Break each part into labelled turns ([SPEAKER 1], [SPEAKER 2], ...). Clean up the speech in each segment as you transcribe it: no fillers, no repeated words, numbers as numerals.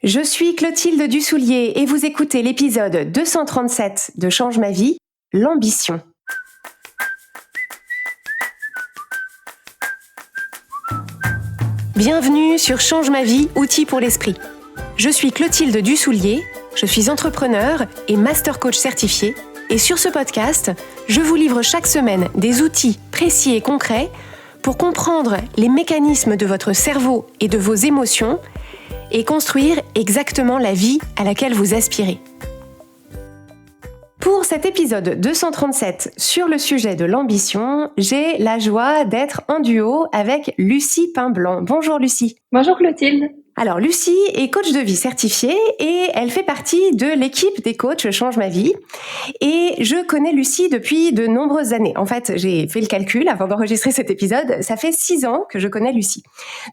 [SPEAKER 1] Je suis Clotilde Dussoulier et vous écoutez l'épisode 237 de Change ma vie, l'ambition. Bienvenue sur Change ma vie, outils pour l'esprit. Je suis Clotilde Dussoulier, je suis entrepreneur et master coach certifié et sur ce podcast, je vous livre chaque semaine des outils précis et concrets pour comprendre les mécanismes de votre cerveau et de vos émotions et construire exactement la vie à laquelle vous aspirez. Pour cet épisode 237 sur le sujet de l'ambition, j'ai la joie d'être en duo avec Lucie Pain-Blanc. Bonjour Lucie.
[SPEAKER 2] Bonjour Clotilde.
[SPEAKER 1] Alors Lucie est coach de vie certifiée et elle fait partie de l'équipe des coachs Change ma vie. Et je connais Lucie depuis de nombreuses années. En fait, j'ai fait le calcul avant d'enregistrer cet épisode. Ça fait 6 ans que je connais Lucie.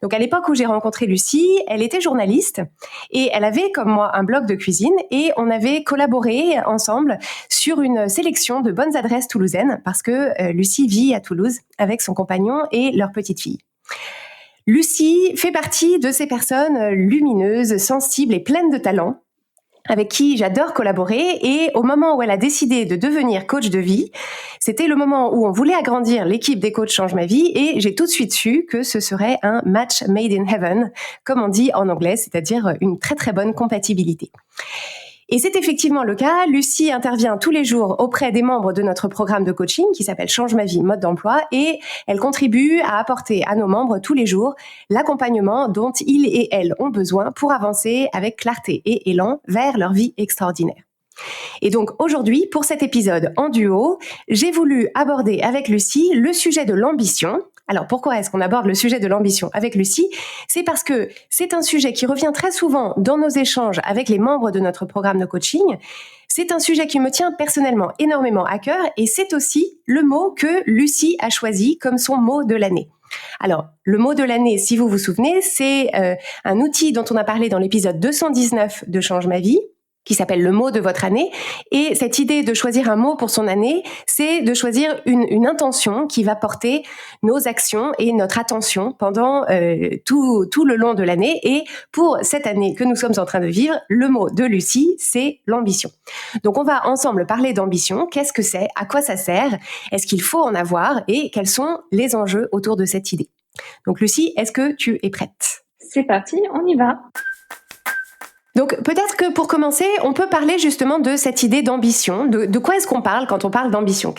[SPEAKER 1] Donc à l'époque où j'ai rencontré Lucie, elle était journaliste et elle avait comme moi un blog de cuisine et on avait collaboré ensemble sur une sélection de bonnes adresses toulousaines parce que Lucie vit à Toulouse avec son compagnon et leur petite fille. Lucie fait partie de ces personnes lumineuses, sensibles et pleines de talent avec qui j'adore collaborer et au moment où elle a décidé de devenir coach de vie, c'était le moment où on voulait agrandir l'équipe des coachs Change ma vie et j'ai tout de suite su que ce serait un match made in heaven, comme on dit en anglais, c'est-à-dire une très très bonne compatibilité. Et c'est effectivement le cas. Lucie intervient tous les jours auprès des membres de notre programme de coaching qui s'appelle Change ma vie, mode d'emploi et elle contribue à apporter à nos membres tous les jours l'accompagnement dont ils et elles ont besoin pour avancer avec clarté et élan vers leur vie extraordinaire. Et donc aujourd'hui, pour cet épisode en duo, j'ai voulu aborder avec Lucie le sujet de l'ambition. Alors pourquoi est-ce qu'on aborde le sujet de l'ambition avec Lucie ? C'est parce que c'est un sujet qui revient très souvent dans nos échanges avec les membres de notre programme de coaching. C'est un sujet qui me tient personnellement énormément à cœur et c'est aussi le mot que Lucie a choisi comme son mot de l'année. Alors, le mot de l'année, si vous vous souvenez, c'est un outil dont on a parlé dans l'épisode 219 de Change ma vie, qui s'appelle le mot de votre année. Et cette idée de choisir un mot pour son année, c'est de choisir une intention qui va porter nos actions et notre attention pendant tout le long de l'année. Et pour cette année que nous sommes en train de vivre, le mot de Lucie, c'est l'ambition. Donc on va ensemble parler d'ambition. Qu'est-ce que c'est ? À quoi ça sert ? Est-ce qu'il faut en avoir ? Et quels sont les enjeux autour de cette idée ? Donc Lucie, est-ce que tu es prête ?
[SPEAKER 2] C'est parti, on y va.
[SPEAKER 1] Donc peut-être que pour commencer, on peut parler justement de cette idée d'ambition. De quoi est-ce qu'on parle quand on parle d'ambition ?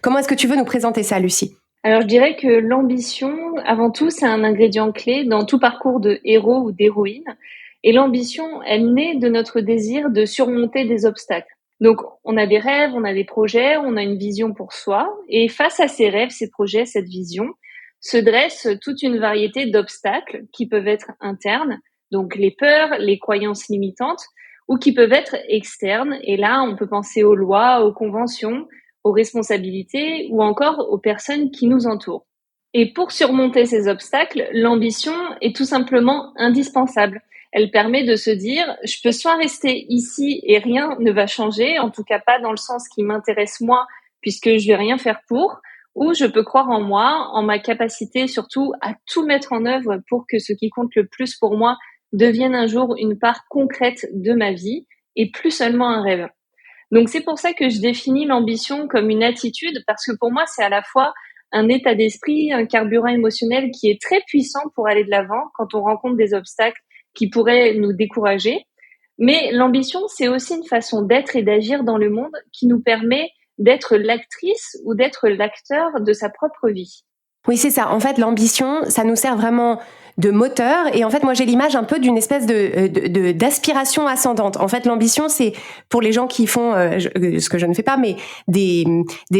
[SPEAKER 1] Comment est-ce que tu veux nous présenter ça, Lucie ?
[SPEAKER 2] Alors je dirais que l'ambition, avant tout, c'est un ingrédient clé dans tout parcours de héros ou d'héroïne. Et l'ambition, elle naît de notre désir de surmonter des obstacles. Donc on a des rêves, on a des projets, on a une vision pour soi. Et face à ces rêves, ces projets, cette vision, se dresse toute une variété d'obstacles qui peuvent être internes, donc les peurs, les croyances limitantes, ou qui peuvent être externes. Et là, on peut penser aux lois, aux conventions, aux responsabilités ou encore aux personnes qui nous entourent. Et pour surmonter ces obstacles, l'ambition est tout simplement indispensable. Elle permet de se dire, je peux soit rester ici et rien ne va changer, en tout cas pas dans le sens qui m'intéresse moi, puisque je vais rien faire pour, ou je peux croire en moi, en ma capacité surtout à tout mettre en œuvre pour que ce qui compte le plus pour moi devienne un jour une part concrète de ma vie et plus seulement un rêve. Donc c'est pour ça que je définis l'ambition comme une attitude parce que pour moi c'est à la fois un état d'esprit, un carburant émotionnel qui est très puissant pour aller de l'avant quand on rencontre des obstacles qui pourraient nous décourager. Mais l'ambition c'est aussi une façon d'être et d'agir dans le monde qui nous permet d'être l'actrice ou d'être l'acteur de sa propre vie.
[SPEAKER 1] Oui, c'est ça. En fait, l'ambition, ça nous sert vraiment de moteur. Et en fait, moi, j'ai l'image un peu d'une espèce d'aspiration ascendante. En fait, l'ambition, c'est pour les gens qui font, ce que je ne fais pas, mais des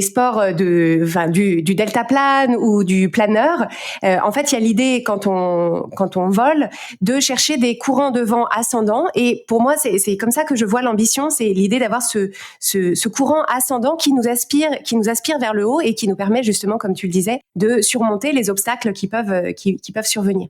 [SPEAKER 1] sports du deltaplane ou du planeur. En fait, il y a l'idée quand on vole de chercher des courants de vent ascendants. Et pour moi, c'est comme ça que je vois l'ambition. C'est l'idée d'avoir ce courant ascendant qui nous aspire vers le haut et qui nous permet justement, comme tu le disais, de surmonter les obstacles qui peuvent survenir.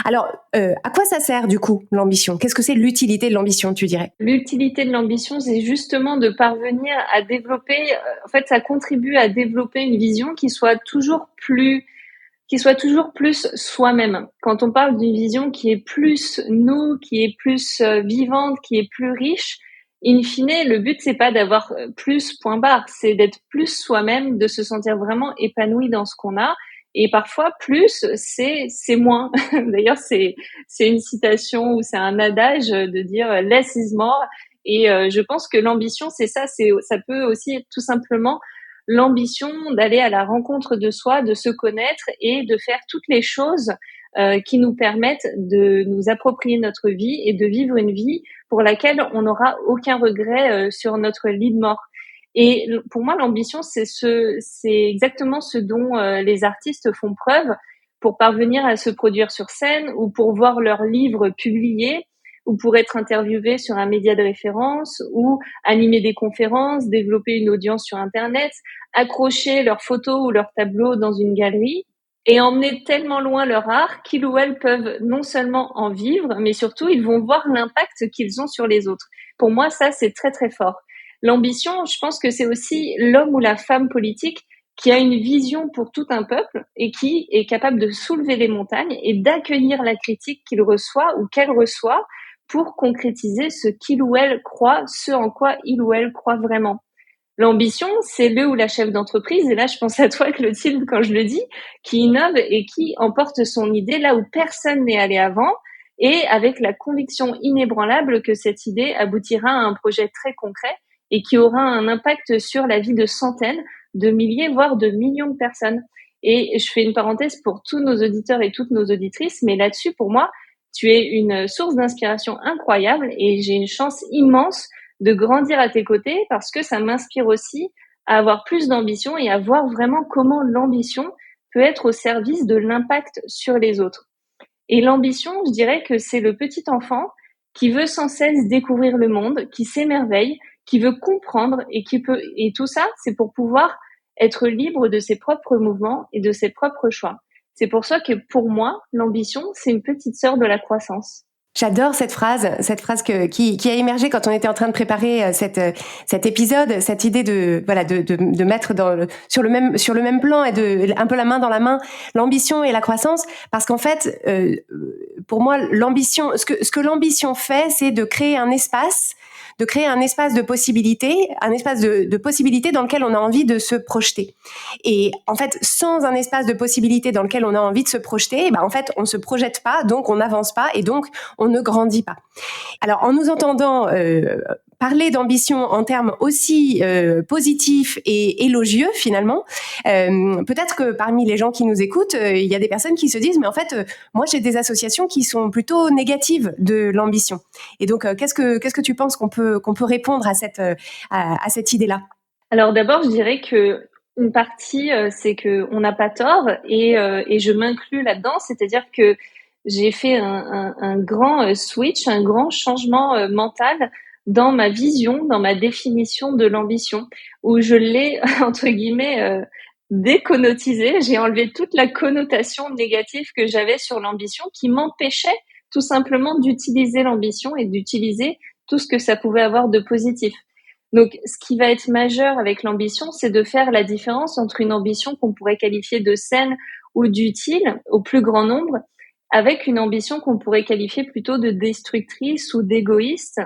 [SPEAKER 1] Alors, à quoi ça sert du coup l'ambition ? Qu'est-ce que c'est l'utilité de l'ambition, tu dirais ?
[SPEAKER 2] L'utilité de l'ambition, c'est justement de parvenir à développer, en fait, ça contribue à développer une vision qui soit toujours plus qui soit toujours plus soi-même. Quand on parle d'une vision qui est plus nous, qui est plus vivante, qui est plus riche, in fine, le but c'est pas d'avoir plus point barre, c'est d'être plus soi-même, de se sentir vraiment épanoui dans ce qu'on a. Et parfois plus c'est moins. D'ailleurs c'est une citation ou c'est un adage de dire less is more. Et je pense que l'ambition c'est ça, ça peut aussi être tout simplement l'ambition d'aller à la rencontre de soi, de se connaître et de faire toutes les choses qui nous permettent de nous approprier notre vie et de vivre une vie pour laquelle on n'aura aucun regret sur notre lit de mort. Et pour moi, l'ambition, c'est exactement ce dont les artistes font preuve pour parvenir à se produire sur scène ou pour voir leurs livres publiés ou pour être interviewés sur un média de référence ou animer des conférences, développer une audience sur Internet, accrocher leurs photos ou leurs tableaux dans une galerie et emmener tellement loin leur art qu'ils ou elles peuvent non seulement en vivre, mais surtout ils vont voir l'impact qu'ils ont sur les autres. Pour moi, ça, c'est très très fort. L'ambition, je pense que c'est aussi l'homme ou la femme politique qui a une vision pour tout un peuple et qui est capable de soulever les montagnes et d'accueillir la critique qu'il reçoit ou qu'elle reçoit pour concrétiser ce qu'il ou elle croit, ce en quoi il ou elle croit vraiment. L'ambition, c'est le ou la chef d'entreprise, et là je pense à toi Clotilde quand je le dis, qui innove et qui emporte son idée là où personne n'est allé avant, et avec la conviction inébranlable que cette idée aboutira à un projet très concret et qui aura un impact sur la vie de centaines, de milliers, voire de millions de personnes. Et je fais une parenthèse pour tous nos auditeurs et toutes nos auditrices, mais là-dessus, pour moi, tu es une source d'inspiration incroyable et j'ai une chance immense de grandir à tes côtés parce que ça m'inspire aussi à avoir plus d'ambition et à voir vraiment comment l'ambition peut être au service de l'impact sur les autres. Et l'ambition, je dirais que c'est le petit enfant qui veut sans cesse découvrir le monde, qui s'émerveille, qui veut comprendre et tout ça, c'est pour pouvoir être libre de ses propres mouvements et de ses propres choix. C'est pour ça que pour moi, l'ambition, c'est une petite sœur de la croissance.
[SPEAKER 1] J'adore cette phrase qui a émergé quand on était en train de préparer cet épisode, cette idée de mettre sur le même plan et de un peu la main dans la main l'ambition et la croissance, parce qu'en fait pour moi l'ambition, ce que l'ambition fait, c'est de créer un espace de possibilités, un espace de possibilités dans lequel on a envie de se projeter. Et en fait, sans un espace de possibilités dans lequel on a envie de se projeter, en fait, on se projette pas, donc on n'avance pas et donc on ne grandit pas. Alors, en nous entendant parler d'ambition en termes aussi positifs et élogieux finalement, peut-être que parmi les gens qui nous écoutent, il y a des personnes qui se disent mais en fait moi j'ai des associations qui sont plutôt négatives de l'ambition. Et donc qu'est-ce que tu penses qu'on peut répondre à cette idée-là?
[SPEAKER 2] Alors d'abord, je dirais que une partie c'est que on n'a pas tort et je m'inclus là-dedans, c'est-à-dire que j'ai fait un grand switch, un grand changement mental dans ma vision, dans ma définition de l'ambition, où je l'ai, entre guillemets, déconnotisée. J'ai enlevé toute la connotation négative que j'avais sur l'ambition qui m'empêchait tout simplement d'utiliser l'ambition et d'utiliser tout ce que ça pouvait avoir de positif. Donc, ce qui va être majeur avec l'ambition, c'est de faire la différence entre une ambition qu'on pourrait qualifier de saine ou d'utile au plus grand nombre, avec une ambition qu'on pourrait qualifier plutôt de destructrice ou d'égoïste.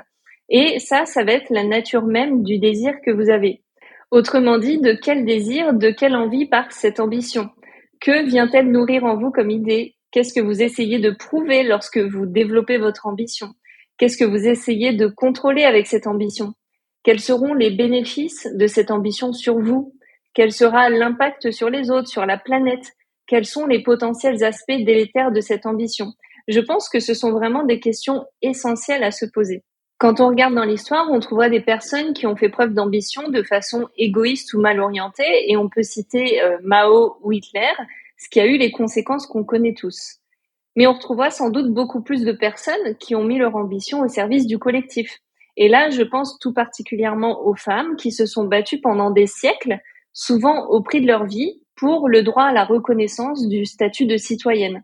[SPEAKER 2] Et ça va être la nature même du désir que vous avez. Autrement dit, de quel désir, de quelle envie part cette ambition? Que vient-elle nourrir en vous comme idée? Qu'est-ce que vous essayez de prouver lorsque vous développez votre ambition? Qu'est-ce que vous essayez de contrôler avec cette ambition? Quels seront les bénéfices de cette ambition sur vous? Quel sera l'impact sur les autres, sur la planète? Quels sont les potentiels aspects délétères de cette ambition? Je pense que ce sont vraiment des questions essentielles à se poser. Quand on regarde dans l'histoire, on trouvera des personnes qui ont fait preuve d'ambition de façon égoïste ou mal orientée, et on peut citer Mao ou Hitler, ce qui a eu les conséquences qu'on connaît tous. Mais on retrouvera sans doute beaucoup plus de personnes qui ont mis leur ambition au service du collectif. Et là, je pense tout particulièrement aux femmes qui se sont battues pendant des siècles, souvent au prix de leur vie, pour le droit à la reconnaissance du statut de citoyenne.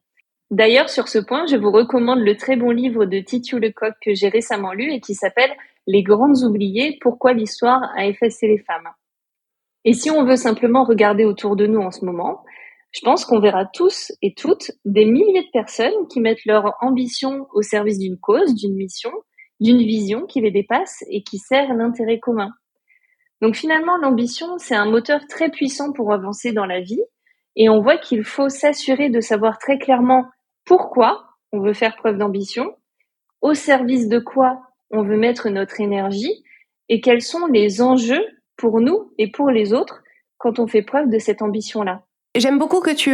[SPEAKER 2] D'ailleurs, sur ce point, je vous recommande le très bon livre de Titiou Lecoq que j'ai récemment lu et qui s'appelle « Les grandes oubliées, pourquoi l'histoire a effacé les femmes ». Et si on veut simplement regarder autour de nous en ce moment, Je pense qu'on verra tous et toutes des milliers de personnes qui mettent leur ambition au service d'une cause, d'une mission, d'une vision qui les dépasse et qui sert l'intérêt commun. Donc finalement, l'ambition, c'est un moteur très puissant pour avancer dans la vie. Et on voit qu'il faut s'assurer de savoir très clairement pourquoi on veut faire preuve d'ambition, au service de quoi on veut mettre notre énergie et quels sont les enjeux pour nous et pour les autres quand on fait preuve de cette ambition-là.
[SPEAKER 1] J'aime beaucoup que tu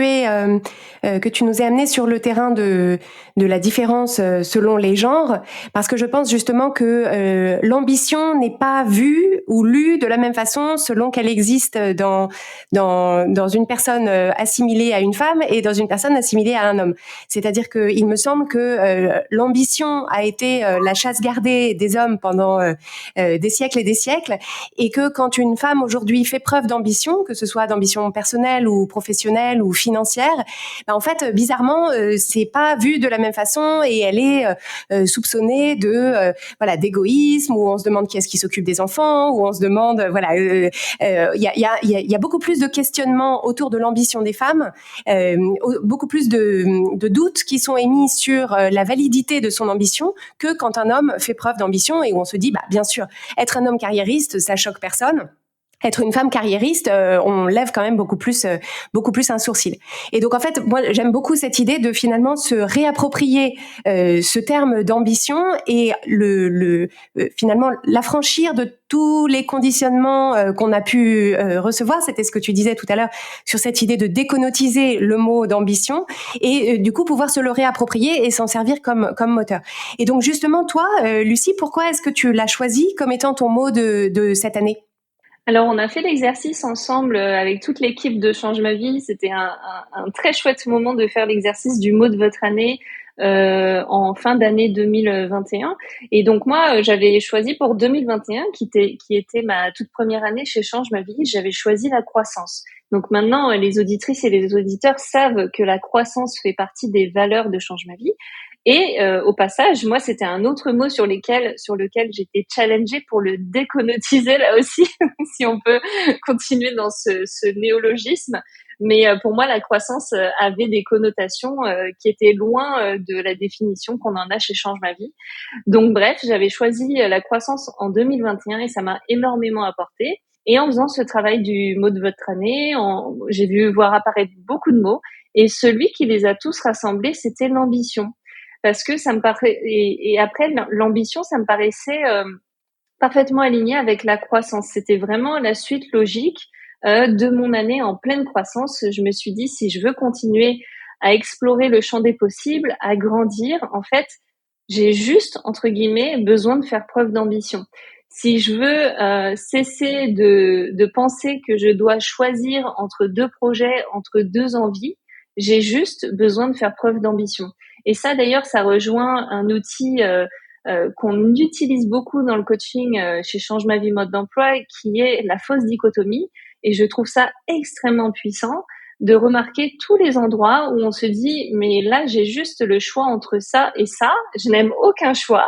[SPEAKER 1] nous aies amené sur le terrain de la différence selon les genres, parce que je pense justement que l'ambition n'est pas vue ou lue de la même façon selon qu'elle existe dans une personne assimilée à une femme et dans une personne assimilée à un homme. C'est-à-dire que il me semble que l'ambition a été la chasse gardée des hommes pendant des siècles et des siècles, et que quand une femme aujourd'hui fait preuve d'ambition, que ce soit d'ambition personnelle ou professionnelle ou financière, en fait, bizarrement, c'est pas vu de la même façon et elle est soupçonnée de voilà, d'égoïsme, où on se demande qui est-ce qui s'occupe des enfants, où on se demande voilà, il y a beaucoup plus de questionnements autour de l'ambition des femmes, beaucoup plus de doutes qui sont émis sur la validité de son ambition que quand un homme fait preuve d'ambition et où on se dit bien sûr, être un homme carriériste, ça choque personne. Être une femme carriériste, on lève quand même beaucoup plus un sourcil. Et donc en fait, moi j'aime beaucoup cette idée de finalement se réapproprier ce terme d'ambition et finalement l'affranchir de tous les conditionnements qu'on a pu recevoir. C'était ce que tu disais tout à l'heure sur cette idée de déconnotiser le mot d'ambition et du coup pouvoir se le réapproprier et s'en servir comme moteur. Et donc justement toi, Lucie, pourquoi est-ce que tu l'as choisi comme étant ton mot de cette année ?
[SPEAKER 2] Alors, on a fait l'exercice ensemble avec toute l'équipe de Change ma vie. C'était un très chouette moment de faire l'exercice du mot de votre année en fin d'année 2021. Et donc moi, j'avais choisi pour 2021, qui était ma toute première année chez Change ma vie, j'avais choisi la croissance. Donc maintenant, les auditrices et les auditeurs savent que la croissance fait partie des valeurs de Change ma vie. Et au passage, moi, c'était un autre mot sur lequel j'étais challengée pour le déconnotiser là aussi, si on peut continuer dans ce néologisme. Mais pour moi, la croissance avait des connotations qui étaient loin de la définition qu'on en a chez Change ma vie. Donc bref, j'avais choisi la croissance en 2021 et ça m'a énormément apporté. Et en faisant ce travail du mot de votre année, j'ai vu voir apparaître beaucoup de mots. Et celui qui les a tous rassemblés, c'était l'ambition. Parce que ça me paraît, et après l'ambition, ça me paraissait parfaitement aligné avec la croissance. C'était vraiment la suite logique de mon année en pleine croissance. Je me suis dit, si je veux continuer à explorer le champ des possibles, à grandir, en fait, j'ai juste, entre guillemets, besoin de faire preuve d'ambition. Si je veux cesser de penser que je dois choisir entre deux projets, entre deux envies, j'ai juste besoin de faire preuve d'ambition. Et ça, d'ailleurs, ça rejoint un outil qu'on utilise beaucoup dans le coaching chez Change ma vie mode d'emploi, qui est la fausse dichotomie. Et je trouve ça extrêmement puissant de remarquer tous les endroits où on se dit, mais là, j'ai juste le choix entre ça et ça. Je n'aime aucun choix.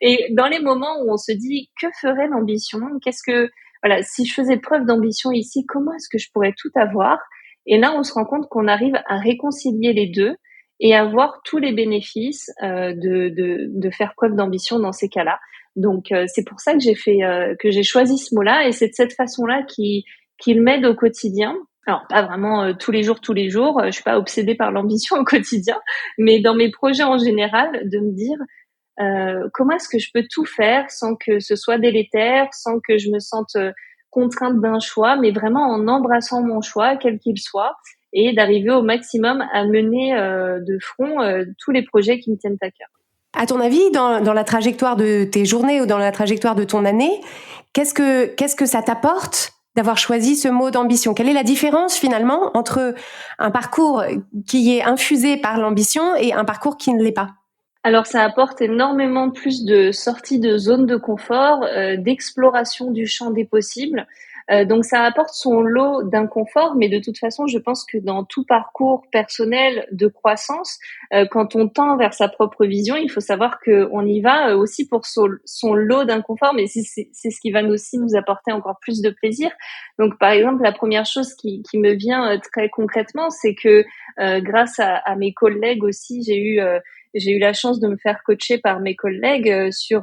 [SPEAKER 2] Et dans les moments où on se dit, que ferait l'ambition? Voilà, si je faisais preuve d'ambition ici, comment est-ce que je pourrais tout avoir? Et là, on se rend compte qu'on arrive à réconcilier les deux et avoir tous les bénéfices de faire preuve d'ambition dans ces cas-là. Donc c'est pour ça que j'ai choisi ce mot-là, et c'est de cette façon-là qu'il m'aide au quotidien. Alors pas vraiment tous les jours, je suis pas obsédée par l'ambition au quotidien, mais dans mes projets en général, de me dire comment est-ce que je peux tout faire sans que ce soit délétère, sans que je me sente contrainte d'un choix, mais vraiment en embrassant mon choix, quel qu'il soit, et d'arriver au maximum à mener de front tous les projets qui me tiennent à cœur.
[SPEAKER 1] À ton avis, dans la trajectoire de tes journées ou dans la trajectoire de ton année, qu'est-ce que ça t'apporte d'avoir choisi ce mot d'ambition? Quelle est la différence finalement entre un parcours qui est infusé par l'ambition et un parcours qui ne l'est pas?
[SPEAKER 2] Alors ça apporte énormément plus de sortie de zone de confort, d'exploration du champ des possibles. Donc ça apporte son lot d'inconfort, mais de toute façon, je pense que dans tout parcours personnel de croissance, quand on tend vers sa propre vision, il faut savoir qu'on y va aussi pour son lot d'inconfort, mais c'est ce qui va aussi nous apporter encore plus de plaisir. Donc par exemple, la première chose qui me vient très concrètement, c'est que grâce à mes collègues aussi, j'ai eu la chance de me faire coacher par mes collègues sur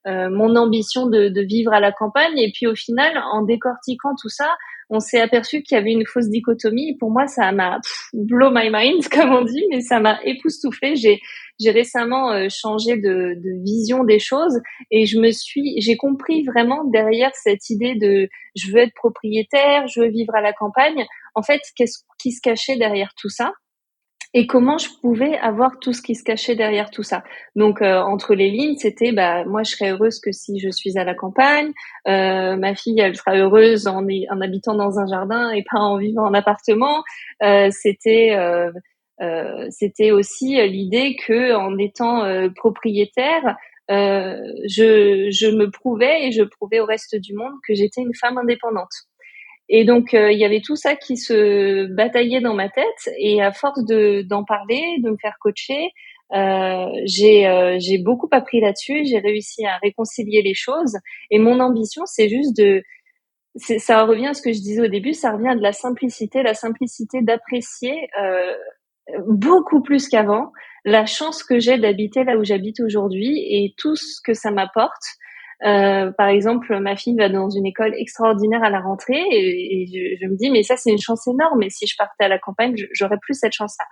[SPEAKER 2] mon ambition de vivre à la campagne. Et puis au final, en décortiquant tout ça, on s'est aperçu qu'il y avait une fausse dichotomie. Et pour moi, ça m'a blow my mind, comme on dit, mais ça m'a époustouflée. J'ai récemment changé de vision des choses et j'ai compris vraiment derrière cette idée de je veux être propriétaire, je veux vivre à la campagne. En fait, qu'est-ce qui se cachait derrière tout ça? Et comment je pouvais avoir tout ce qui se cachait derrière tout ça. Donc entre les lignes, c'était moi je serais heureuse que si je suis à la campagne, ma fille elle sera heureuse en habitant dans un jardin et pas en vivant en appartement. C'était aussi l'idée que en étant propriétaire, je me prouvais et je prouvais au reste du monde que j'étais une femme indépendante. Et donc il y avait tout ça qui se bataillait dans ma tête et à force d'en parler, de me faire coacher, j'ai beaucoup appris là-dessus, j'ai réussi à réconcilier les choses et mon ambition c'est juste ça revient à ce que je disais au début, ça revient à de la simplicité d'apprécier beaucoup plus qu'avant la chance que j'ai d'habiter là où j'habite aujourd'hui et tout ce que ça m'apporte. Par exemple, ma fille va dans une école extraordinaire à la rentrée et je me dis mais ça c'est une chance énorme et si je partais à la campagne j'aurais plus cette chance-là.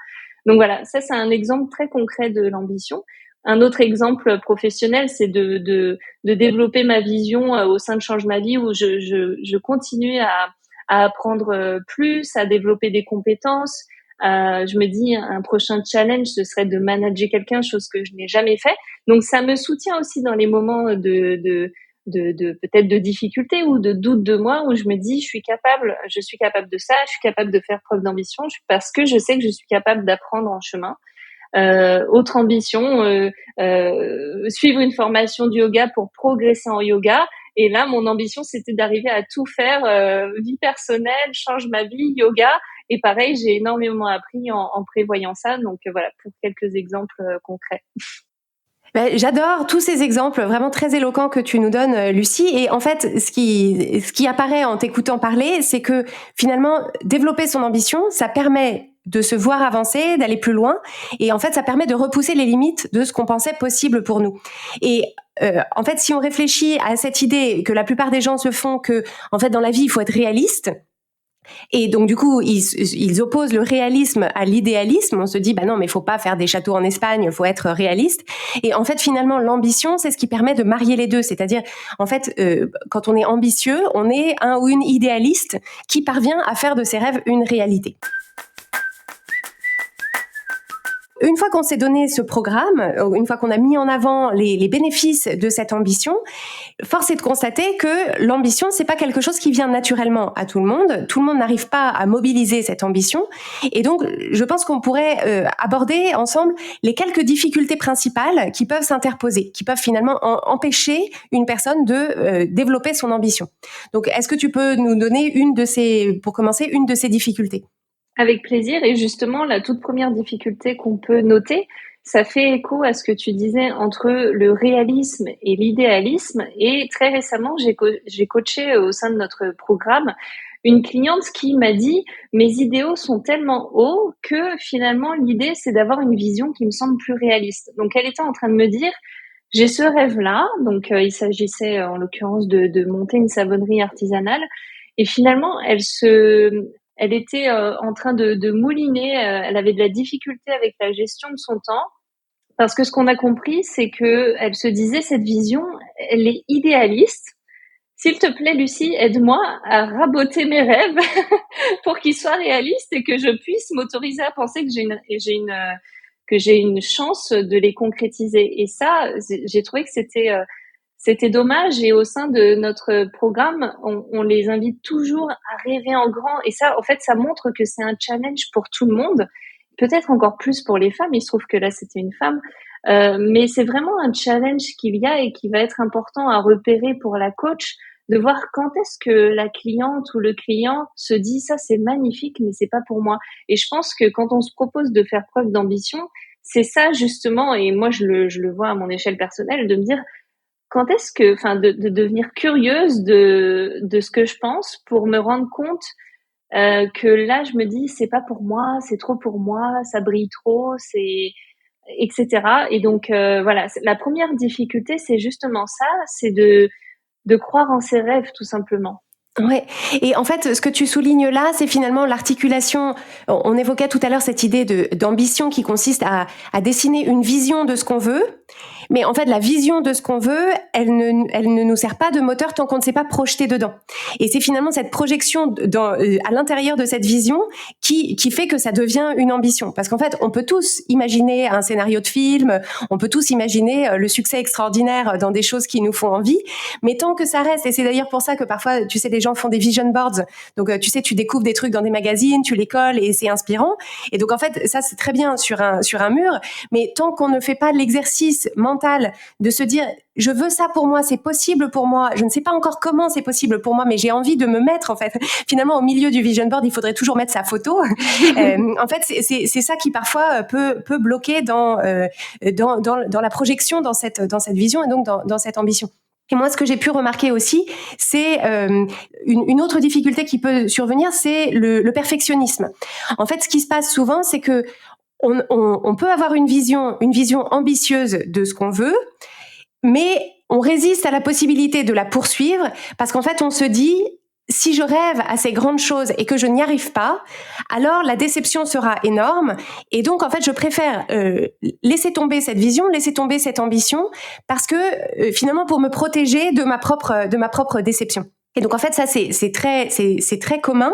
[SPEAKER 2] Donc voilà, ça c'est un exemple très concret de l'ambition. Un autre exemple professionnel, c'est de développer ma vision au sein de Change ma vie où je continue à apprendre plus, à développer des compétences. Je me dis un prochain challenge, ce serait de manager quelqu'un, chose que je n'ai jamais fait. Donc ça me soutient aussi dans les moments de peut-être de difficulté ou de doute de moi où je me dis je suis capable de ça, je suis capable de faire preuve d'ambition parce que je sais que je suis capable d'apprendre en chemin. Autre ambition, suivre une formation de yoga pour progresser en yoga. Et là, mon ambition, c'était d'arriver à tout faire, vie personnelle, change ma vie, yoga. Et pareil, j'ai énormément appris en prévoyant ça. Donc voilà, pour quelques exemples concrets.
[SPEAKER 1] J'adore tous ces exemples vraiment très éloquents que tu nous donnes, Lucie. Et en fait, ce qui apparaît en t'écoutant parler, c'est que finalement, développer son ambition, ça permet de se voir avancer, d'aller plus loin. Et en fait, ça permet de repousser les limites de ce qu'on pensait possible pour nous. Et en fait, si on réfléchit à cette idée que la plupart des gens se font que, en fait, dans la vie, il faut être réaliste. Et donc du coup, ils opposent le réalisme à l'idéalisme. On se dit, bah non, mais il faut pas faire des châteaux en Espagne, il faut être réaliste. Et en fait, finalement, l'ambition, c'est ce qui permet de marier les deux. C'est-à-dire, en fait, quand on est ambitieux, on est un ou une idéaliste qui parvient à faire de ses rêves une réalité. Une fois qu'on s'est donné ce programme, une fois qu'on a mis en avant les bénéfices de cette ambition, force est de constater que l'ambition, c'est pas quelque chose qui vient naturellement à tout le monde. Tout le monde n'arrive pas à mobiliser cette ambition. Et donc, je pense qu'on pourrait aborder ensemble les quelques difficultés principales qui peuvent s'interposer, qui peuvent finalement empêcher une personne de développer son ambition. Donc, est-ce que tu peux nous donner pour commencer, une de ces difficultés ?
[SPEAKER 2] Avec plaisir. Et justement, la toute première difficulté qu'on peut noter, ça fait écho à ce que tu disais entre le réalisme et l'idéalisme. Et très récemment, j'ai coaché au sein de notre programme une cliente qui m'a dit « Mes idéaux sont tellement hauts que finalement, l'idée, c'est d'avoir une vision qui me semble plus réaliste. » Donc, elle était en train de me dire « J'ai ce rêve-là. » Donc, il s'agissait en l'occurrence de monter une savonnerie artisanale. Et finalement, elle était en train de mouliner, elle avait de la difficulté avec la gestion de son temps parce que ce qu'on a compris, c'est que elle se disait cette vision, elle est idéaliste. S'il te plaît, Lucie, aide-moi à raboter mes rêves pour qu'ils soient réalistes et que je puisse m'autoriser à penser que j'ai une chance de les concrétiser. Et ça, j'ai trouvé que c'était dommage et au sein de notre programme, on les invite toujours à rêver en grand et ça, en fait, ça montre que c'est un challenge pour tout le monde, peut-être encore plus pour les femmes, il se trouve que là, c'était une femme, mais c'est vraiment un challenge qu'il y a et qui va être important à repérer pour la coach de voir quand est-ce que la cliente ou le client se dit ça c'est magnifique mais c'est pas pour moi. Et je pense que quand on se propose de faire preuve d'ambition, c'est ça justement, et moi je le vois à mon échelle personnelle, de me dire quand est-ce que, enfin, de devenir curieuse de ce que je pense pour me rendre compte que là je me dis c'est pas pour moi, c'est trop pour moi, ça brille trop, c'est etc. Et donc voilà, la première difficulté c'est justement ça, c'est de croire en ses rêves tout simplement.
[SPEAKER 1] Ouais. Et en fait, ce que tu soulignes là, c'est finalement l'articulation. On évoquait tout à l'heure cette idée d'ambition qui consiste à dessiner une vision de ce qu'on veut. Mais en fait, la vision de ce qu'on veut, elle ne nous sert pas de moteur tant qu'on ne s'est pas projeté dedans. Et c'est finalement cette projection à l'intérieur de cette vision qui fait que ça devient une ambition. Parce qu'en fait, on peut tous imaginer un scénario de film, on peut tous imaginer le succès extraordinaire dans des choses qui nous font envie, mais tant que ça reste, et c'est d'ailleurs pour ça que parfois, tu sais, les gens font des vision boards. Donc, tu sais, tu découvres des trucs dans des magazines, tu les colles et c'est inspirant. Et donc, en fait, ça, c'est très bien sur un mur, mais tant qu'on ne fait pas l'exercice mental de se dire je veux ça pour moi, c'est possible pour moi, je ne sais pas encore comment c'est possible pour moi, mais j'ai envie de me mettre en fait. Finalement, au milieu du vision board, il faudrait toujours mettre sa photo. En fait, c'est ça qui parfois peut bloquer dans la projection, dans cette vision et donc dans cette ambition. Et moi, ce que j'ai pu remarquer aussi, c'est une autre difficulté qui peut survenir, c'est le perfectionnisme. En fait, ce qui se passe souvent, c'est que on peut avoir une vision ambitieuse de ce qu'on veut, mais on résiste à la possibilité de la poursuivre parce qu'en fait, on se dit si je rêve à ces grandes choses et que je n'y arrive pas, alors la déception sera énorme. Et donc, en fait, je préfère laisser tomber cette vision, laisser tomber cette ambition, parce que finalement, pour me protéger de ma propre déception. Et donc en fait ça c'est très commun.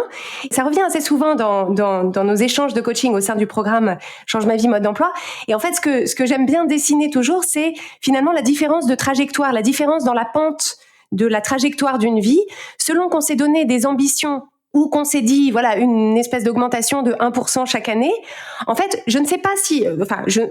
[SPEAKER 1] Ça revient assez souvent dans nos échanges de coaching au sein du programme Change ma vie mode d'emploi. Et en fait ce que j'aime bien dessiner toujours, c'est finalement la différence de trajectoire, la différence dans la pente de la trajectoire d'une vie, selon qu'on s'est donné des ambitions ou qu'on s'est dit voilà une espèce d'augmentation de 1% chaque année. En fait, je ne sais pas si,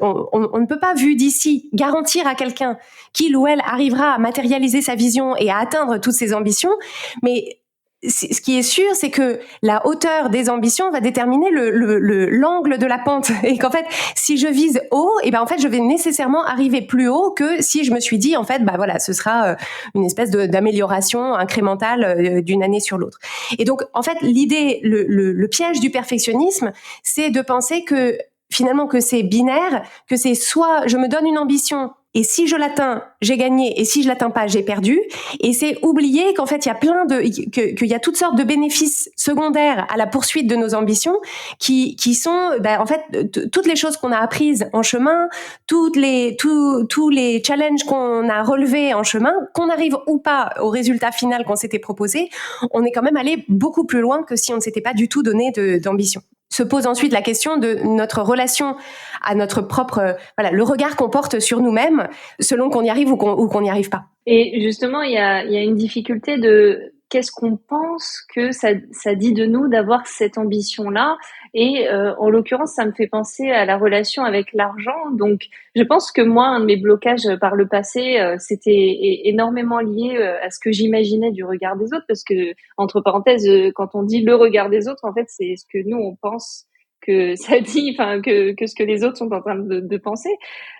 [SPEAKER 1] on ne peut pas vu d'ici garantir à quelqu'un qu'il ou elle arrivera à matérialiser sa vision et à atteindre toutes ses ambitions, mais ce qui est sûr, c'est que la hauteur des ambitions va déterminer l'angle de la pente. Et qu'en fait, si je vise haut, et ben en fait, je vais nécessairement arriver plus haut que si je me suis dit, en fait, bah voilà, ce sera une espèce d'amélioration incrémentale d'une année sur l'autre. Et donc, en fait, l'idée, le piège du perfectionnisme, c'est de penser que finalement que c'est binaire, que c'est soit je me donne une ambition et si je l'atteins, j'ai gagné, et si je l'atteins pas, j'ai perdu. Et c'est oublier qu'en fait, il y a qu'il y a toutes sortes de bénéfices secondaires à la poursuite de nos ambitions, qui sont, en fait, toutes les choses qu'on a apprises en chemin, tous les challenges qu'on a relevés en chemin, qu'on arrive ou pas au résultat final qu'on s'était proposé, on est quand même allé beaucoup plus loin que si on ne s'était pas du tout donné d'ambition. Se pose ensuite la question de notre relation à notre propre, le regard qu'on porte sur nous-mêmes, selon qu'on y arrive ou qu'on n'y arrive pas.
[SPEAKER 2] Et justement, il y a une difficulté de qu'est-ce qu'on pense que ça dit de nous d'avoir cette ambition-là. Et en l'occurrence, ça me fait penser à la relation avec l'argent. Donc, je pense que moi, un de mes blocages par le passé, c'était énormément lié à ce que j'imaginais du regard des autres. Parce que, entre parenthèses, quand on dit le regard des autres, en fait, c'est ce que nous, on pense que ça dit, enfin que ce que les autres sont en train de penser.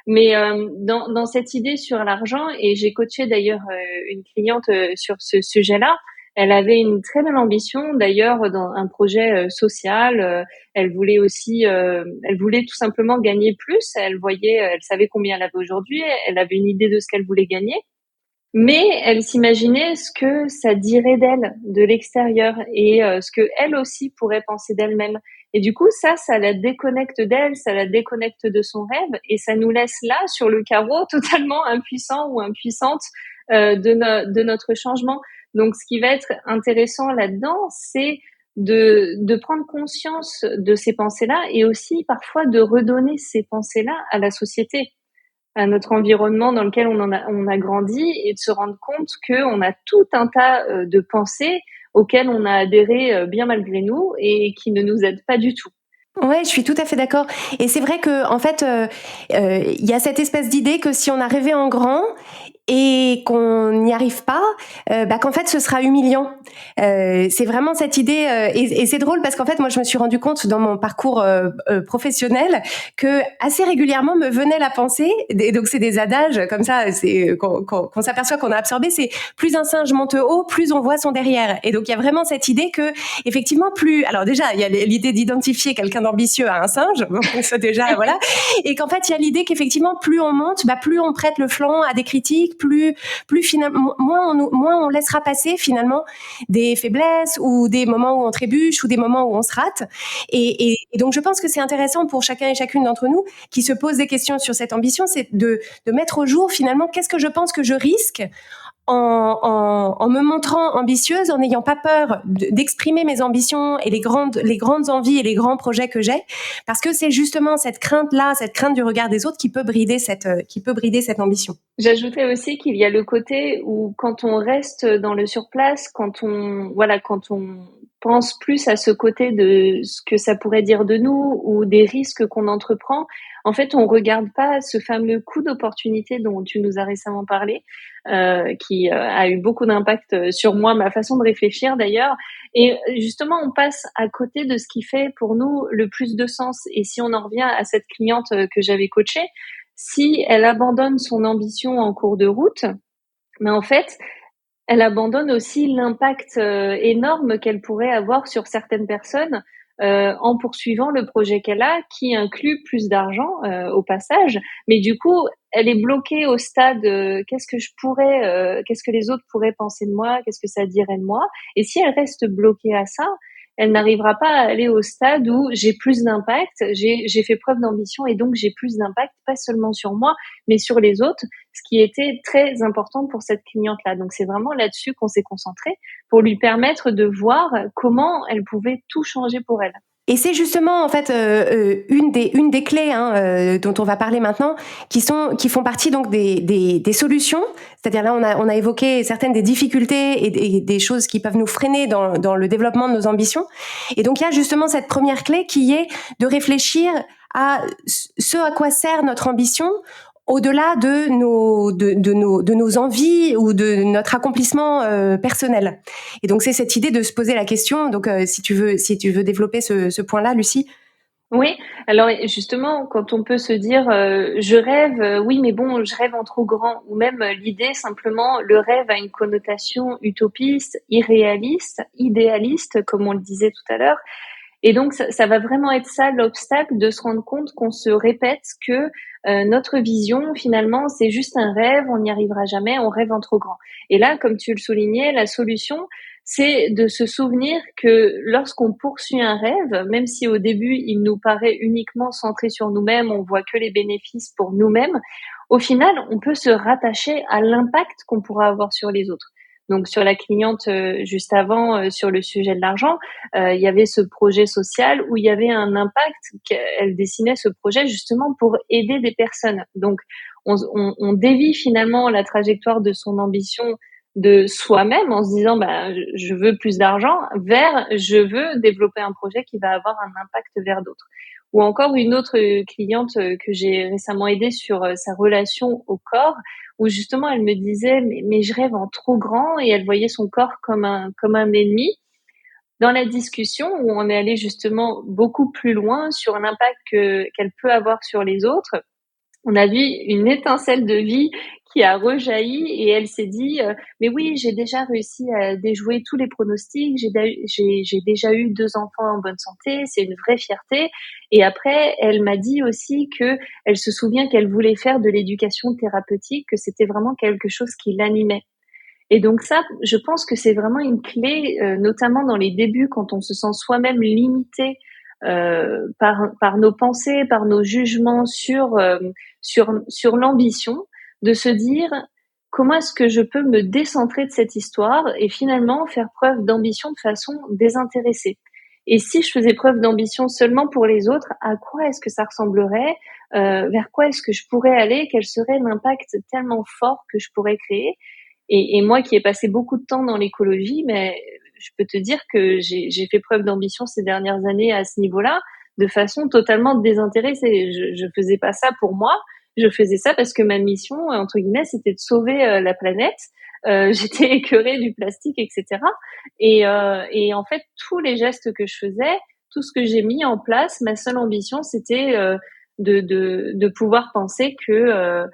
[SPEAKER 2] Mais dans cette idée sur l'argent, et j'ai coaché d'ailleurs une cliente sur ce sujet-là. Elle avait une très belle ambition, d'ailleurs, dans un projet social. Elle voulait aussi, elle voulait tout simplement gagner plus. Elle savait combien elle avait aujourd'hui. Elle avait une idée de ce qu'elle voulait gagner. Mais elle s'imaginait ce que ça dirait d'elle, de l'extérieur, et ce que elle aussi pourrait penser d'elle-même. Et du coup, ça la déconnecte d'elle, ça la déconnecte de son rêve, et ça nous laisse là, sur le carreau, totalement impuissant ou impuissante de notre changement. Donc, ce qui va être intéressant là-dedans, c'est de prendre conscience de ces pensées-là, et aussi parfois de redonner ces pensées-là à la société, à notre environnement dans lequel on a grandi, et de se rendre compte qu'on a tout un tas de pensées auxquelles on a adhéré bien malgré nous et qui ne nous aident pas du tout.
[SPEAKER 1] Ouais, je suis tout à fait d'accord. Et c'est vrai que en fait, y a cette espèce d'idée que si on a rêvé en grand et et qu'on n'y arrive pas, qu'en fait ce sera humiliant. C'est vraiment cette idée, et c'est drôle parce qu'en fait moi je me suis rendu compte dans mon parcours professionnel que assez régulièrement me venait la pensée, et donc c'est des adages comme ça, c'est qu'on s'aperçoit qu'on a absorbé, c'est plus un singe monte haut, plus on voit son derrière. Et donc il y a vraiment cette idée que effectivement plus, alors déjà il y a l'idée d'identifier quelqu'un d'ambitieux à un singe, donc ça déjà voilà, et qu'en fait il y a l'idée qu'effectivement plus on monte, plus on prête le flanc à des critiques, plus finalement moins on laissera passer finalement des faiblesses ou des moments où on trébuche ou des moments où on se rate. Et donc je pense que c'est intéressant pour chacun et chacune d'entre nous qui se posent des questions sur cette ambition, c'est de mettre au jour finalement qu'est-ce que je pense que je risque en me montrant ambitieuse, en n'ayant pas peur d'exprimer mes ambitions et les grandes envies et les grands projets que j'ai, parce que c'est justement cette crainte-là, cette crainte du regard des autres qui peut brider cette ambition.
[SPEAKER 2] J'ajouterais aussi qu'il y a le côté où quand on reste dans le surplace, quand on pense plus à ce côté de ce que ça pourrait dire de nous ou des risques qu'on entreprend, en fait, on regarde pas ce fameux coup d'opportunité dont tu nous as récemment parlé, qui a eu beaucoup d'impact sur moi, ma façon de réfléchir d'ailleurs. Et justement, on passe à côté de ce qui fait pour nous le plus de sens. Et si on en revient à cette cliente que j'avais coachée, si elle abandonne son ambition en cours de route, mais en fait, elle abandonne aussi l'impact énorme qu'elle pourrait avoir sur certaines personnes en poursuivant le projet qu'elle a, qui inclut plus d'argent au passage. Mais du coup, elle est bloquée au stade qu'est-ce que les autres pourraient penser de moi, qu'est-ce que ça dirait de moi. Et si elle reste bloquée à ça, elle n'arrivera pas à aller au stade où j'ai plus d'impact, j'ai fait preuve d'ambition et donc j'ai plus d'impact, pas seulement sur moi, mais sur les autres, ce qui était très important pour cette cliente-là. Donc c'est vraiment là-dessus qu'on s'est concentré pour lui permettre de voir comment elle pouvait tout changer pour elle.
[SPEAKER 1] Et c'est justement en fait une des clés dont on va parler maintenant, qui font partie donc des solutions. C'est-à-dire là on a évoqué certaines des difficultés et des choses qui peuvent nous freiner dans le développement de nos ambitions. Et donc il y a justement cette première clé qui est de réfléchir à ce à quoi sert notre ambition au-delà de nos envies ou de notre accomplissement personnel. Et donc c'est cette idée de se poser la question. Donc si tu veux développer ce point-là, Lucie.
[SPEAKER 2] Oui, alors justement, quand on peut se dire je rêve, oui, mais bon, je rêve en trop grand, ou même l'idée simplement, le rêve a une connotation utopiste, irréaliste, idéaliste, comme on le disait tout à l'heure. Et donc, ça va vraiment être ça l'obstacle, de se rendre compte qu'on se répète que notre vision, finalement, c'est juste un rêve, on n'y arrivera jamais, on rêve en trop grand. Et là, comme tu le soulignais, la solution, c'est de se souvenir que lorsqu'on poursuit un rêve, même si au début, il nous paraît uniquement centré sur nous-mêmes, on voit que les bénéfices pour nous-mêmes, au final, on peut se rattacher à l'impact qu'on pourra avoir sur les autres. Donc sur la cliente juste avant, sur le sujet de l'argent, il y avait ce projet social où il y avait un impact, qu'elle dessinait ce projet justement pour aider des personnes. Donc on dévie finalement la trajectoire de son ambition de soi-même en se disant je veux plus d'argent vers je veux développer un projet qui va avoir un impact vers d'autres. Ou encore une autre cliente que j'ai récemment aidée sur sa relation au corps, où justement elle me disait mais je rêve en trop grand, et elle voyait son corps comme un ennemi. Dans la discussion où on est allé justement beaucoup plus loin sur l'impact qu'elle peut avoir sur les autres, on a vu une étincelle de vie qui a rejailli, et elle s'est dit mais oui, j'ai déjà réussi à déjouer tous les pronostics, j'ai déjà eu 2 enfants en bonne santé, c'est une vraie fierté. Et après elle m'a dit aussi que elle se souvient qu'elle voulait faire de l'éducation thérapeutique, que c'était vraiment quelque chose qui l'animait. Et donc ça, je pense que c'est vraiment une clé, notamment dans les débuts, quand on se sent soi-même limité par nos pensées, par nos jugements sur l'ambition, de se dire comment est-ce que je peux me décentrer de cette histoire et finalement faire preuve d'ambition de façon désintéressée. Et si je faisais preuve d'ambition seulement pour les autres, à quoi est-ce que ça ressemblerait, vers quoi est-ce que je pourrais aller, quel serait l'impact tellement fort que je pourrais créer. Et moi qui ai passé beaucoup de temps dans l'écologie, mais je peux te dire que j'ai fait preuve d'ambition ces dernières années à ce niveau-là, de façon totalement désintéressée. Je faisais pas ça pour moi, Je faisais ça parce que ma mission, entre guillemets, c'était de sauver la planète. J'étais écœurée du plastique, etc. Et en fait, tous les gestes que je faisais, tout ce que j'ai mis en place, ma seule ambition, c'était de pouvoir penser que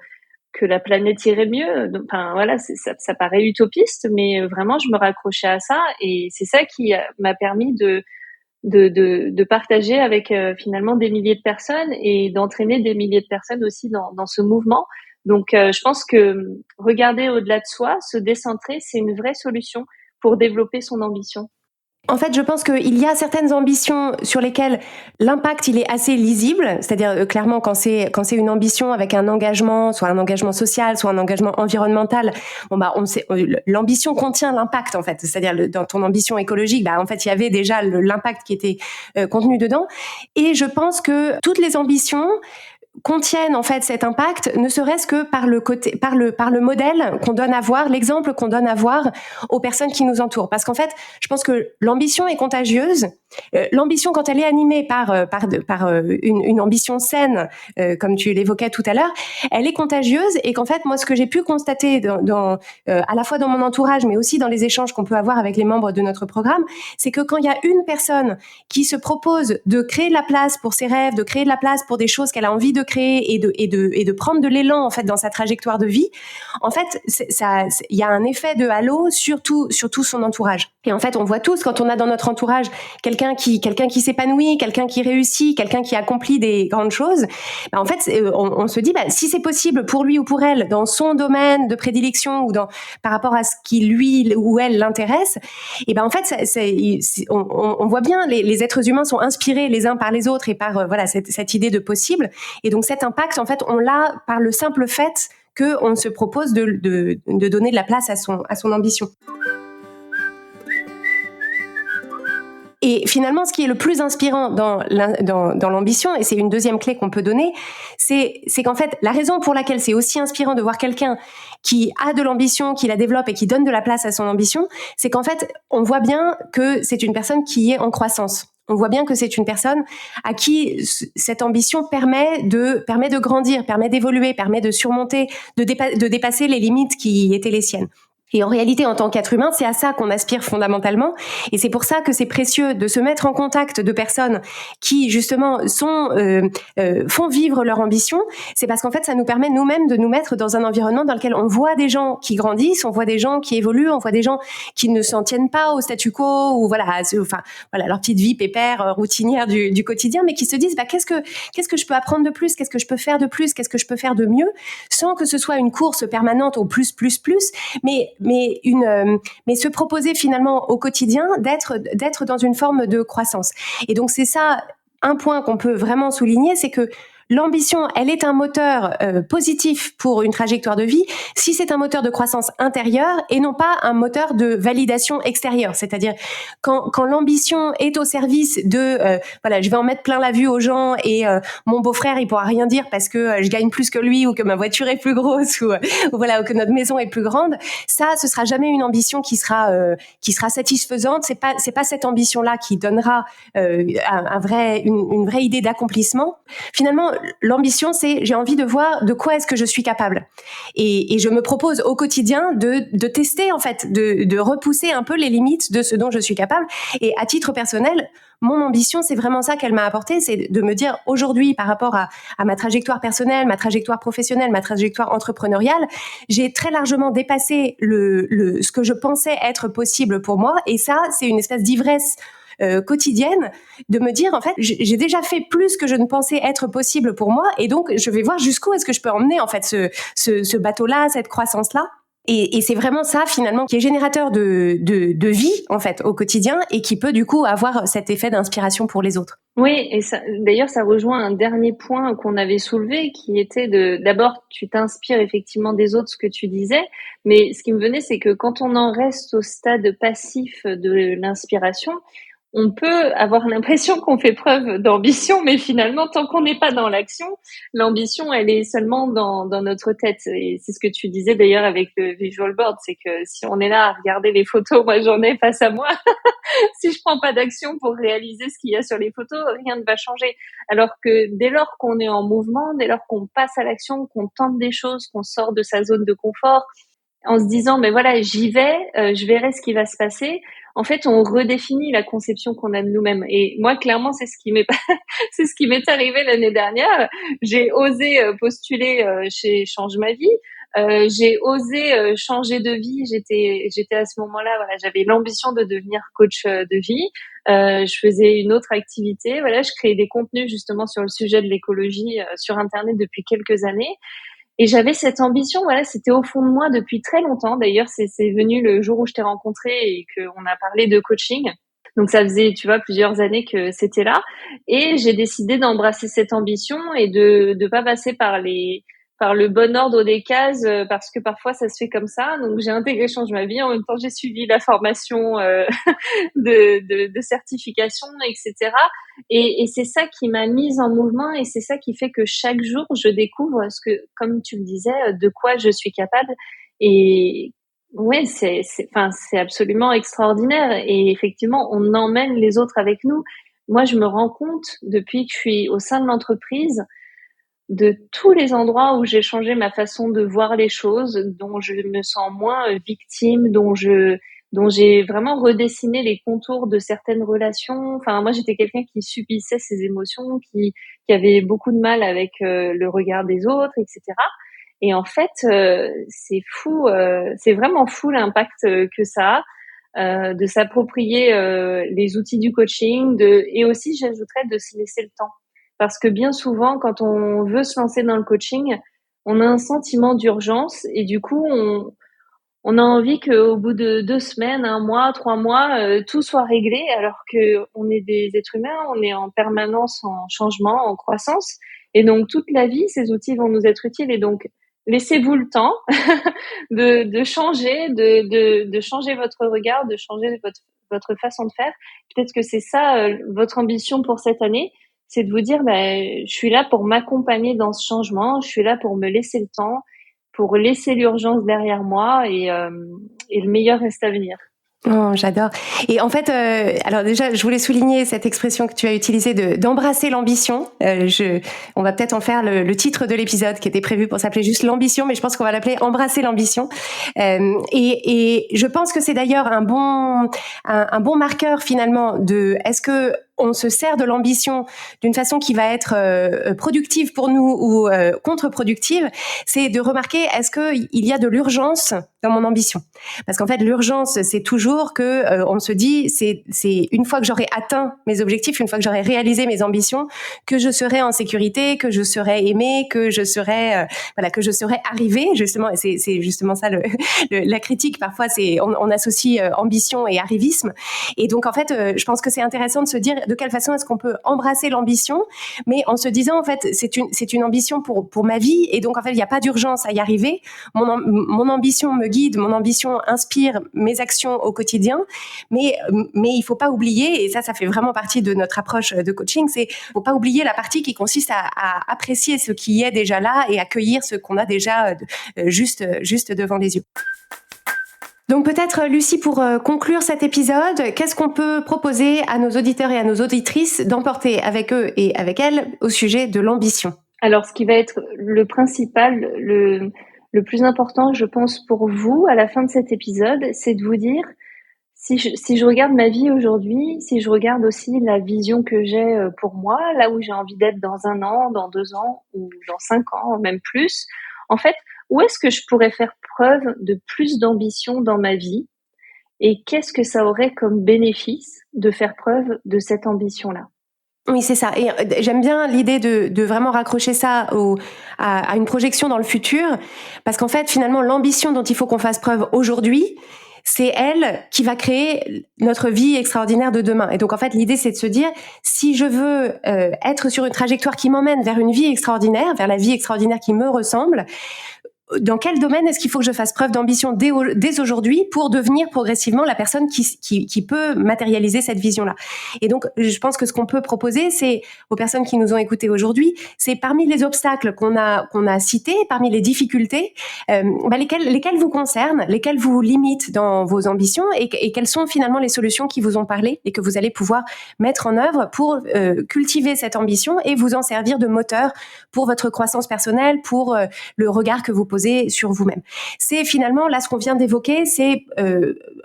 [SPEAKER 2] la planète irait mieux. Donc, enfin voilà, ça paraît utopiste, mais vraiment, je me raccrochais à ça, et c'est ça qui m'a permis de partager avec finalement des milliers de personnes et d'entraîner des milliers de personnes aussi dans ce mouvement. Donc, je pense que regarder au-delà de soi, se décentrer, c'est une vraie solution pour développer son ambition.
[SPEAKER 1] En fait, je pense qu'il y a certaines ambitions sur lesquelles l'impact il est assez lisible, c'est-à-dire clairement quand c'est une ambition avec un engagement, soit un engagement social, soit un engagement environnemental, bon bah on sait, l'ambition contient l'impact en fait, c'est-à-dire dans ton ambition écologique, bah en fait il y avait déjà l'impact qui était contenu dedans, et je pense que toutes les ambitions contiennent en fait cet impact, ne serait-ce que par le modèle qu'on donne à voir, l'exemple qu'on donne à voir aux personnes qui nous entourent. Parce qu'en fait, je pense que l'ambition est contagieuse. L'ambition, quand elle est animée par une ambition saine, comme tu l'évoquais tout à l'heure, elle est contagieuse, et qu'en fait, moi, ce que j'ai pu constater à la fois dans mon entourage, mais aussi dans les échanges qu'on peut avoir avec les membres de notre programme, c'est que quand il y a une personne qui se propose de créer de la place pour ses rêves, de créer de la place pour des choses qu'elle a envie de créer, et de prendre de l'élan en fait dans sa trajectoire de vie, en fait, il y a un effet de halo sur tout son entourage. Et en fait, on voit tous quand on a dans notre entourage quelqu'un qui s'épanouit, quelqu'un qui réussit, quelqu'un qui accomplit des grandes choses, bah en fait, on se dit, bah, si c'est possible pour lui ou pour elle dans son domaine de prédilection, ou par rapport à ce qui lui ou elle l'intéresse, et ben en fait, on voit bien, les êtres humains sont inspirés les uns par les autres et par voilà cette idée de possible. Et donc cet impact, en fait, on l'a par le simple fait qu'on se propose de donner de la place à son ambition. Et finalement, ce qui est le plus inspirant dans l'ambition, et c'est une deuxième clé qu'on peut donner, c'est qu'en fait, la raison pour laquelle c'est aussi inspirant de voir quelqu'un qui a de l'ambition, qui la développe et qui donne de la place à son ambition, c'est qu'en fait, on voit bien que c'est une personne qui est en croissance. On voit bien que c'est une personne à qui cette ambition permet de grandir, permet d'évoluer, permet de surmonter, de dépasser les limites qui étaient les siennes. Et en réalité, en tant qu'être humain, c'est à ça qu'on aspire fondamentalement. Et c'est pour ça que c'est précieux de se mettre en contact de personnes qui, justement, font vivre leur ambition. C'est parce qu'en fait, ça nous permet nous-mêmes de nous mettre dans un environnement dans lequel on voit des gens qui grandissent, on voit des gens qui évoluent, on voit des gens qui ne s'en tiennent pas au statu quo, ou voilà, leur petite vie pépère, routinière du quotidien, mais qui se disent, bah, qu'est-ce que je peux apprendre de plus? Qu'est-ce que je peux faire de plus? Qu'est-ce que je peux faire de mieux? Sans que ce soit une course permanente au plus, mais se proposer finalement au quotidien d'être dans une forme de croissance. Et donc c'est ça un point qu'on peut vraiment souligner, c'est que l'ambition, elle est un moteur positif pour une trajectoire de vie si c'est un moteur de croissance intérieure et non pas un moteur de validation extérieure. C'est-à-dire quand l'ambition est au service de voilà, je vais en mettre plein la vue aux gens, et mon beau-frère il pourra rien dire parce que je gagne plus que lui, ou que ma voiture est plus grosse, ou voilà, ou que notre maison est plus grande. Ça, ce sera jamais une ambition qui sera satisfaisante. C'est pas cette ambition-là qui donnera une vraie idée d'accomplissement. Finalement, l'ambition, c'est j'ai envie de voir de quoi est-ce que je suis capable. Et je me propose au quotidien de tester, en fait, de repousser un peu les limites de ce dont je suis capable. Et à titre personnel, mon ambition, c'est vraiment ça qu'elle m'a apporté, c'est de me dire aujourd'hui, par rapport à ma trajectoire personnelle, ma trajectoire professionnelle, ma trajectoire entrepreneuriale, j'ai très largement dépassé ce que je pensais être possible pour moi. Et ça, c'est une espèce d'ivresse quotidienne, de me dire, en fait, j'ai déjà fait plus que je ne pensais être possible pour moi, et donc je vais voir jusqu'où est-ce que je peux emmener, en fait, ce bateau-là, cette croissance-là. Et c'est vraiment ça, finalement, qui est générateur de vie, en fait, au quotidien, et qui peut, du coup, avoir cet effet d'inspiration pour les autres.
[SPEAKER 2] Oui, et d'ailleurs, ça rejoint un dernier point qu'on avait soulevé, qui était d'abord, tu t'inspires effectivement des autres, ce que tu disais, mais ce qui me venait, c'est que quand on en reste au stade passif de l'inspiration, on peut avoir l'impression qu'on fait preuve d'ambition, mais finalement, tant qu'on n'est pas dans l'action, l'ambition, elle est seulement dans notre tête. Et c'est ce que tu disais d'ailleurs avec le visual board, c'est que si on est là à regarder les photos, moi j'en ai face à moi, si je prends pas d'action pour réaliser ce qu'il y a sur les photos, rien ne va changer. Alors que dès lors qu'on est en mouvement, dès lors qu'on passe à l'action, qu'on tente des choses, qu'on sort de sa zone de confort, en se disant mais voilà, j'y vais, je verrai ce qui va se passer. En fait, on redéfinit la conception qu'on a de nous-mêmes. Et moi, clairement, c'est ce qui m'est c'est ce qui m'est arrivé l'année dernière. J'ai osé postuler chez Change ma vie. J'ai osé changer de vie. J'étais à ce moment-là, voilà, j'avais l'ambition de devenir coach de vie. Je faisais une autre activité. Voilà, je créais des contenus justement sur le sujet de l'écologie sur Internet depuis quelques années. Et j'avais cette ambition, voilà, c'était au fond de moi depuis très longtemps. D'ailleurs, c'est venu le jour où je t'ai rencontré et qu'on a parlé de coaching. Donc ça faisait, tu vois, plusieurs années que c'était là. Et j'ai décidé d'embrasser cette ambition et de pas passer par le bon ordre des cases, parce que parfois ça se fait comme ça. Donc j'ai intégré Change ma vie. En même temps, j'ai suivi la formation de certification, etc. Et c'est ça qui m'a mise en mouvement et c'est ça qui fait que chaque jour, je découvre ce que, comme tu le disais, de quoi je suis capable. Et ouais, c'est absolument extraordinaire. Et effectivement, on emmène les autres avec nous. Moi, je me rends compte depuis que je suis au sein de l'entreprise de tous les endroits où j'ai changé ma façon de voir les choses, dont je me sens moins victime, dont j'ai vraiment redessiné les contours de certaines relations. Enfin, moi, j'étais quelqu'un qui subissait ses émotions, qui avait beaucoup de mal avec le regard des autres, etc. Et en fait, c'est fou, c'est vraiment fou l'impact que ça a, de s'approprier les outils du coaching, et aussi, j'ajouterais, de se laisser le temps. Parce que bien souvent, quand on veut se lancer dans le coaching, on a un sentiment d'urgence et du coup, on a envie qu'au bout de 2 semaines, 1 mois, 3 mois, tout soit réglé, alors que on est des êtres humains, on est en permanence en changement, en croissance, et donc toute la vie, ces outils vont nous être utiles. Et donc, laissez-vous le temps de changer, de changer votre regard, de changer votre façon de faire. Peut-être que c'est ça votre ambition pour cette année, c'est de vous dire, je suis là pour m'accompagner dans ce changement, je suis là pour me laisser le temps, pour laisser l'urgence derrière moi, et le meilleur reste à venir.
[SPEAKER 1] Oh, j'adore. Et en fait, alors déjà, je voulais souligner cette expression que tu as utilisée d'embrasser l'ambition. On va peut-être en faire le titre de l'épisode qui était prévu pour s'appeler juste l'ambition, mais je pense qu'on va l'appeler embrasser l'ambition. Et je pense que c'est d'ailleurs un bon marqueur finalement de est-ce que on se sert de l'ambition d'une façon qui va être productive pour nous ou contre-productive, c'est de remarquer est-ce qu'il y a de l'urgence dans mon ambition. Parce qu'en fait, l'urgence, c'est toujours que on se dit, c'est une fois que j'aurai atteint mes objectifs, une fois que j'aurai réalisé mes ambitions, que je serai en sécurité, que je serai aimée, que je serai que je serai arrivée, justement. Et c'est justement ça la critique. Parfois, on associe ambition et arrivisme. Et donc, en fait, je pense que c'est intéressant de se dire de quelle façon est-ce qu'on peut embrasser l'ambition, mais en se disant, en fait, c'est une ambition pour ma vie, et donc, en fait, il n'y a pas d'urgence à y arriver. Mon ambition me guide, mon ambition inspire mes actions au quotidien, mais il faut pas oublier, et ça fait vraiment partie de notre approche de coaching, faut pas oublier la partie qui consiste à apprécier ce qui est déjà là et accueillir ce qu'on a déjà juste devant les yeux. Donc peut-être, Lucie, pour conclure cet épisode, qu'est-ce qu'on peut proposer à nos auditeurs et à nos auditrices d'emporter avec eux et avec elles au sujet de l'ambition ?
[SPEAKER 2] Alors, ce qui va être le principal, le plus important, je pense, pour vous, à la fin de cet épisode, c'est de vous dire, si je regarde ma vie aujourd'hui, si je regarde aussi la vision que j'ai pour moi, là où j'ai envie d'être dans 1 an, dans 2 ans, ou dans 5 ans, même plus, en fait, où est-ce que je pourrais faire preuve de plus d'ambition dans ma vie, et qu'est-ce que ça aurait comme bénéfice de faire preuve de cette ambition-là?
[SPEAKER 1] Oui, c'est ça. Et j'aime bien l'idée de vraiment raccrocher ça à une projection dans le futur, parce qu'en fait, finalement, l'ambition dont il faut qu'on fasse preuve aujourd'hui, c'est elle qui va créer notre vie extraordinaire de demain. Et donc, en fait, l'idée, c'est de se dire, si je veux être sur une trajectoire qui m'emmène vers une vie extraordinaire, vers la vie extraordinaire qui me ressemble, dans quel domaine est-ce qu'il faut que je fasse preuve d'ambition dès aujourd'hui pour devenir progressivement la personne qui peut matérialiser cette vision-là. Et donc, je pense que ce qu'on peut proposer, c'est aux personnes qui nous ont écoutés aujourd'hui, c'est parmi les obstacles qu'on a cités, parmi les difficultés, lesquelles vous concernent, lesquelles vous limitent dans vos ambitions et quelles sont finalement les solutions qui vous ont parlé et que vous allez pouvoir mettre en œuvre pour cultiver cette ambition et vous en servir de moteur pour votre croissance personnelle, pour le regard que vous posez sur vous-même. C'est finalement, là, ce qu'on vient d'évoquer, c'est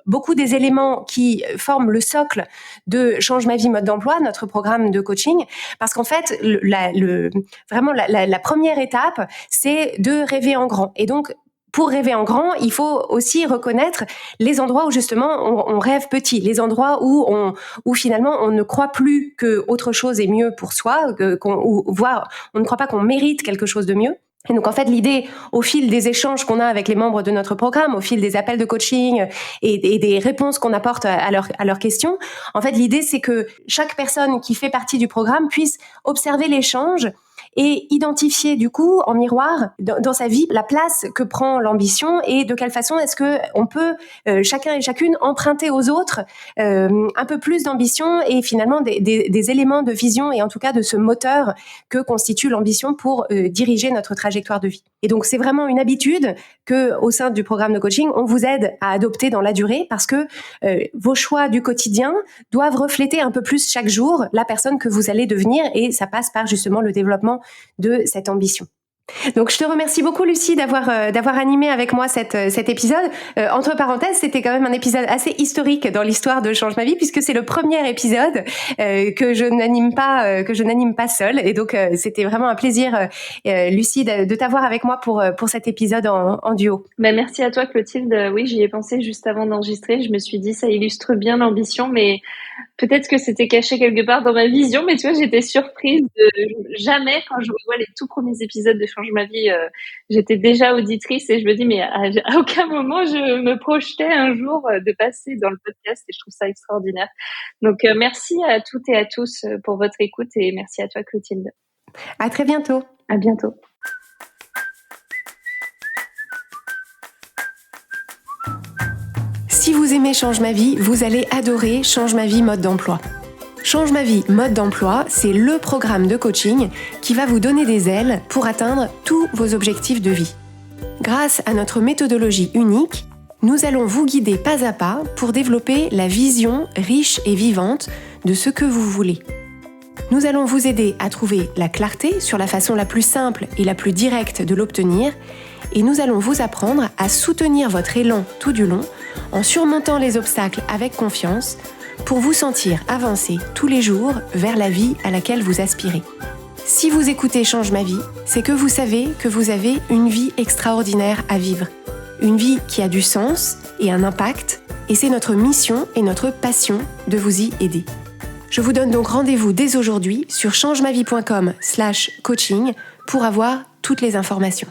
[SPEAKER 1] beaucoup des éléments qui forment le socle de Change ma vie mode d'emploi, notre programme de coaching, parce qu'en fait, vraiment la première étape, c'est de rêver en grand. Et donc, pour rêver en grand, il faut aussi reconnaître les endroits où justement on rêve petit, les endroits où finalement on ne croit plus que autre chose est mieux pour soi, voire on ne croit pas qu'on mérite quelque chose de mieux. Et donc, en fait, l'idée, au fil des échanges qu'on a avec les membres de notre programme, au fil des appels de coaching et des réponses qu'on apporte à leurs questions, en fait, l'idée, c'est que chaque personne qui fait partie du programme puisse observer l'échange et identifier du coup en miroir dans sa vie la place que prend l'ambition et de quelle façon est-ce que on peut chacun et chacune emprunter aux autres un peu plus d'ambition et finalement des éléments de vision et en tout cas de ce moteur que constitue l'ambition pour diriger notre trajectoire de vie. Et donc c'est vraiment une habitude que au sein du programme de coaching on vous aide à adopter dans la durée parce que vos choix du quotidien doivent refléter un peu plus chaque jour la personne que vous allez devenir et ça passe par justement le développement de cette ambition. Donc je te remercie beaucoup Lucie d'avoir animé avec moi cet épisode. Entre parenthèses, c'était quand même un épisode assez historique dans l'histoire de Change ma vie puisque c'est le premier épisode que je n'anime pas seule et donc c'était vraiment un plaisir Lucie de t'avoir avec moi pour cet épisode en duo.
[SPEAKER 2] Merci à toi Clotilde. Oui, j'y ai pensé juste avant d'enregistrer. Je me suis dit ça illustre bien l'ambition, mais peut-être que c'était caché quelque part dans ma vision, mais tu vois, j'étais surprise de jamais, quand je revois les tout premiers épisodes de Change ma vie, j'étais déjà auditrice et je me dis, mais à aucun moment je me projetais un jour de passer dans le podcast et je trouve ça extraordinaire. Donc, merci à toutes et à tous pour votre écoute et merci à toi Clotilde.
[SPEAKER 1] À très bientôt.
[SPEAKER 2] À bientôt.
[SPEAKER 1] Si vous aimez Change ma vie, vous allez adorer Change ma vie mode d'emploi. Change ma vie mode d'emploi, c'est le programme de coaching qui va vous donner des ailes pour atteindre tous vos objectifs de vie. Grâce à notre méthodologie unique, nous allons vous guider pas à pas pour développer la vision riche et vivante de ce que vous voulez. Nous allons vous aider à trouver la clarté sur la façon la plus simple et la plus directe de l'obtenir et nous allons vous apprendre à soutenir votre élan tout du long en surmontant les obstacles avec confiance pour vous sentir avancer tous les jours vers la vie à laquelle vous aspirez. Si vous écoutez Change ma vie, c'est que vous savez que vous avez une vie extraordinaire à vivre. Une vie qui a du sens et un impact, et c'est notre mission et notre passion de vous y aider. Je vous donne donc rendez-vous dès aujourd'hui sur changemavie.com/coaching pour avoir toutes les informations.